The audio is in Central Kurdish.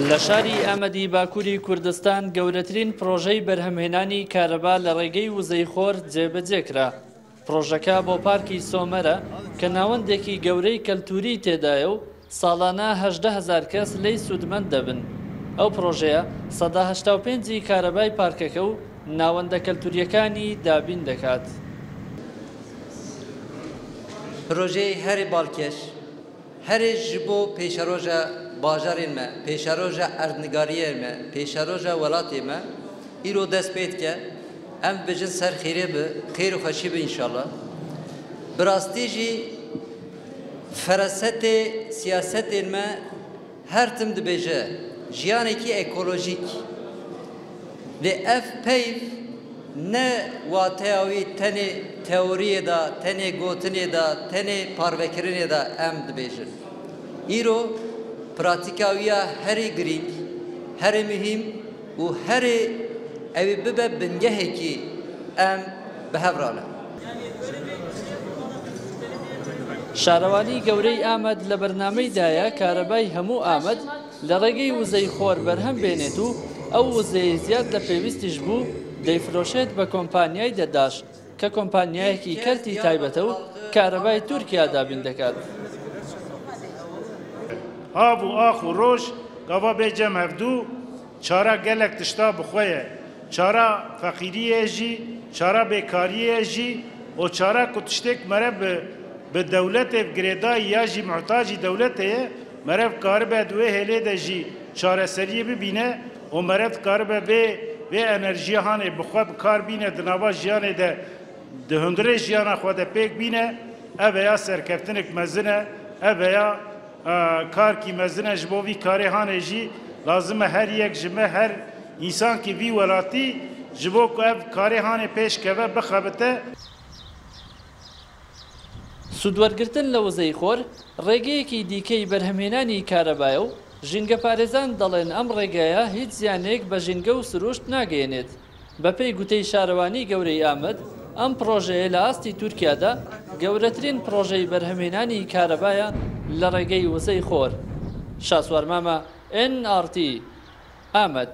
لە شاری ئامەدی باکووری کوردستان گەورەترین پرۆژەی بەرهەمهێنانی کارەبا لە ڕێگەی وزەی خۆر جێبەجێکرا. پرۆژەکە بۆ پارکی سۆمەرە کە ناوەندێکی گەورەی کەلتوری تێدایە و ساڵانە 18,000 کەس لێی سوودمەند دەبن. ئەو پرۆژەیە 185 کارەبای پارکەکە و ناوەندە کەلتوریەکانی دابین دەکات. پرۆژەی هەری باڵکێش هەرێ ji bo pêşeroja bajarên me, pêşeroja erdnigariyê me, pêşeroja welatê me îro dest pê dike em bijin ser xêrê bi, xêr û xweşî bi înşallah. Bi rastî jî ferasetê siyasetên me her tim dibêje jiyanekî ekolojîk lê ev peyv ne wateya wî tenê teoriyê da, tenê gotinê da, tenê parvekirinê da em dibêjin. Îro pratika wî ya herî girîng, herî mühîm û herî ew ê bibe bingehekî em bi hev rane. شارەوانی گەورەی ئامەد لە بەرنامەیدایە کارەبای هەموو ئامەد لە ڕێگەی وزەی خۆر بەرهەم بێنێت و ئەو وزەیە زیاد لە پێویستیش بوو دەیفرۆشێت بە کۆمپانیای دەداش کە کۆمپانیایەکی کەرتی تایبەتە و کارەبای تورکیا دابین دەکات. ئاو و ئاخ و ڕۆژ گاوا بێجەم هەفتوو چارە gelek tişta bixwe çara feqîriyê jî çara bêkariyê jî û çara ku tiştek mere bi dewletê girêdayî ya jî muhtacî dewletê ye merev karibe wê hêlê de jî çareseriyê bibîne û merev karibe vê enerjiya hanê bixwe bi kar bîne di nava jiyanê de di hundirê jiyana xwe de pêk bîne ev veya serkeftinek mezin e ev veya karkî mezin e ji bo vî karê hanê jî lazim e her yek ji me her însankî vî welatî ji bo ku ev karê hanê pêşkeve bixebite. سوودوەرگرتن لە وزەی خۆر ڕێگەیەکی دیکەی بەرهەمهێنانی کارەبایە و ژینگە پارێزان دەڵێن ئەم ڕێگایە هیچ زیانێک بە ژینگە و سروشت ناگەیەنێت. بەپێی گوتەی شارەوانی گەورەی ئامەد ئەم پرۆژەیە لە ئاستی تورکیادا گەورەترین پرۆژەی بەرهەمهێنانی کارەبایە لە ڕێگەی وزەی خۆر. شاسوار مامە NRT ئامەد.